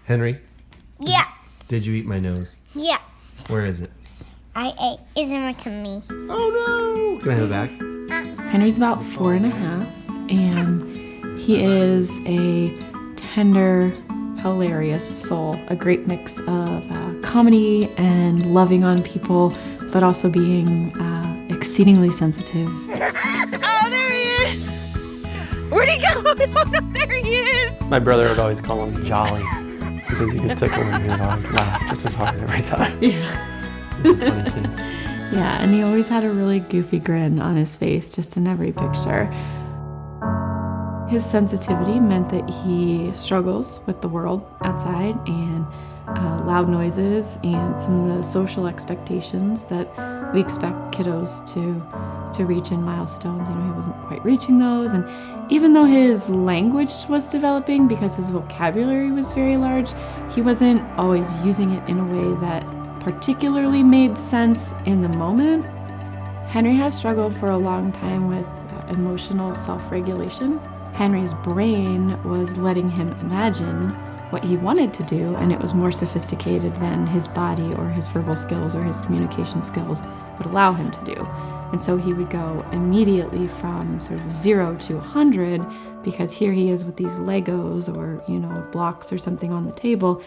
Henry? Yeah. Did you eat my nose? Yeah. Where is it? I ate. It's in to me. Oh no! Can I have it back? Henry's about 4.5, and he is a tender, hilarious soul. A great mix of comedy and loving on people, but also being exceedingly sensitive. Oh, there he is! Where'd he go? Oh, no, there he is! My brother would always call him Jolly because you could tickle him and he would always laugh just as hard every time. Yeah. He was a funny kid. Yeah, and he always had a really goofy grin on his face, just in every picture. His sensitivity meant that he struggles with the world outside and loud noises and some of the social expectations that we expect kiddos to reach in milestones. He wasn't quite reaching those, and even though his language was developing because his vocabulary was very large, he wasn't always using it in a way that particularly made sense in the moment. Henry has struggled for a long time with emotional self-regulation. Henry's brain was letting him imagine what he wanted to do, and it was more sophisticated than his body or his verbal skills or his communication skills would allow him to do. And so he would go immediately from sort of 0 to 100, because here he is with these Legos or, blocks or something on the table.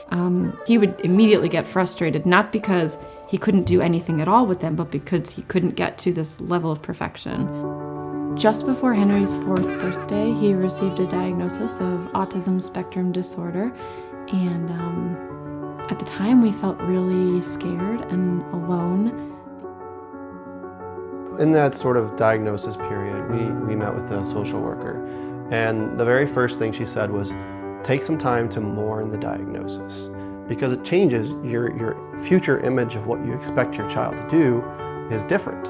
He would immediately get frustrated, not because he couldn't do anything at all with them, but because he couldn't get to this level of perfection. Just before Henry's 4th birthday, he received a diagnosis of autism spectrum disorder. And at the time, we felt really scared and alone. In that sort of diagnosis period, we met with a social worker. And the very first thing she said was, take some time to mourn the diagnosis, because it changes your future image of what you expect your child to do is different.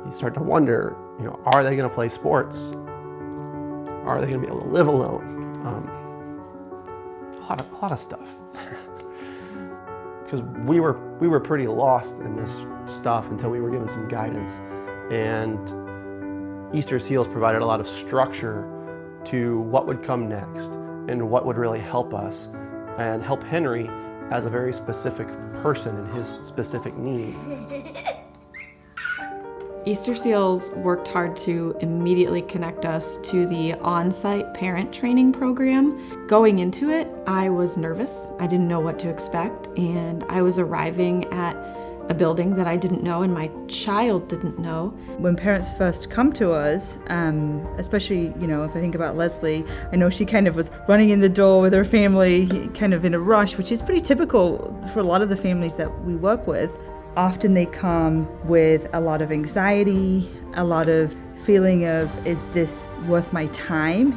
You start to wonder, are they going to play sports? Are they going to be able to live alone? A lot of stuff. Because we were pretty lost in this stuff until we were given some guidance, and Easterseals provided a lot of structure to what would come next and what would really help us and help Henry as a very specific person and his specific needs. Easterseals worked hard to immediately connect us to the on-site parent training program. Going into it, I was nervous. I didn't know what to expect, and I was arriving at a building that I didn't know and my child didn't know. When parents first come to us, especially, if I think about Leslie, I know she kind of was running in the door with her family, kind of in a rush, which is pretty typical for a lot of the families that we work with. Often they come with a lot of anxiety, a lot of feeling of, is this worth my time?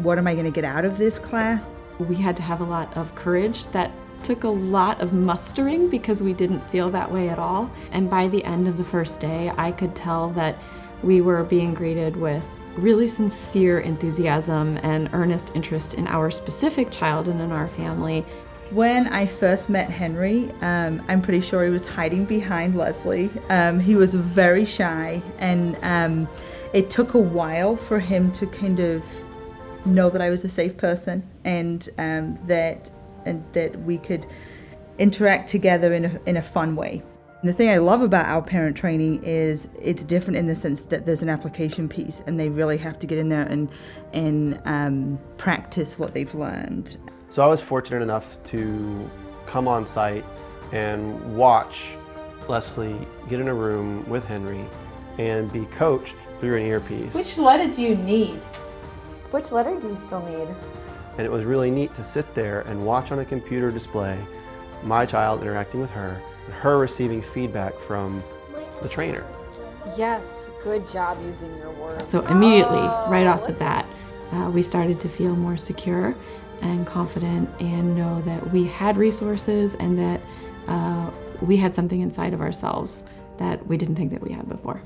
What am I going to get out of this class? We had to have a lot of courage that took a lot of mustering because we didn't feel that way at all. And by the end of the first day, I could tell that we were being greeted with really sincere enthusiasm and earnest interest in our specific child and in our family. When I first met Henry, I'm pretty sure he was hiding behind Leslie. He was very shy, and it took a while for him to kind of know that I was a safe person, and that we could interact together in a fun way. And the thing I love about our parent training is it's different in the sense that there's an application piece, and they really have to get in there and practice what they've learned. So I was fortunate enough to come on site and watch Leslie get in a room with Henry and be coached through an earpiece. Which letter do you need? Which letter do you still need? And it was really neat to sit there and watch on a computer display my child interacting with her and her receiving feedback from the trainer. Yes, good job using your words. So immediately, right off the bat, we started to feel more secure and confident and know that we had resources and that we had something inside of ourselves that we didn't think that we had before.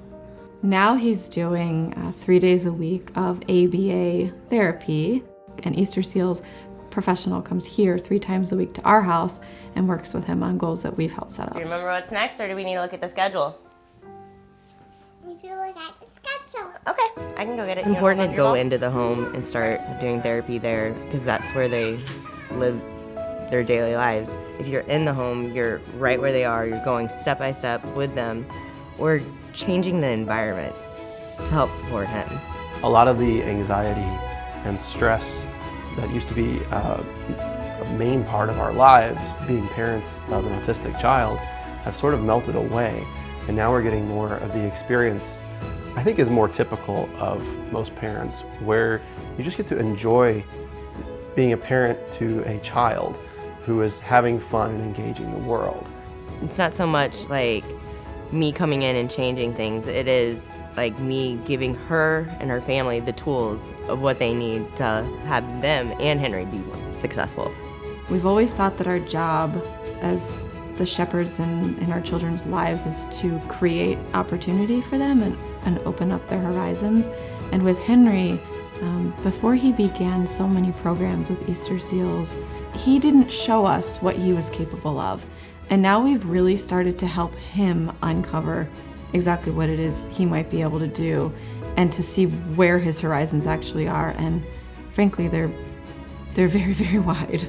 Now he's doing 3 days a week of ABA therapy, and Easterseals professional comes here 3 times a week to our house and works with him on goals that we've helped set up. Do you remember what's next, or do we need to look at the schedule? We do look at the schedule. Okay, I can go get it. It's important to go into the home and start doing therapy there, because that's where they live their daily lives. If you're in the home, you're right where they are, you're going step by step with them, or changing the environment to help support him. A lot of the anxiety and stress that used to be a main part of our lives, being parents of an autistic child, have sort of melted away. And now we're getting more of the experience I think is more typical of most parents, where you just get to enjoy being a parent to a child who is having fun and engaging the world. It's not so much like me coming in and changing things, it is like me giving her and her family the tools of what they need to have them and Henry be successful. We've always thought that our job as the shepherds in our children's lives is to create opportunity for them and open up their horizons. And with Henry, before he began so many programs with Easterseals, he didn't show us what he was capable of. And now we've really started to help him uncover exactly what it is he might be able to do and to see where his horizons actually are. And frankly, they're very, very wide.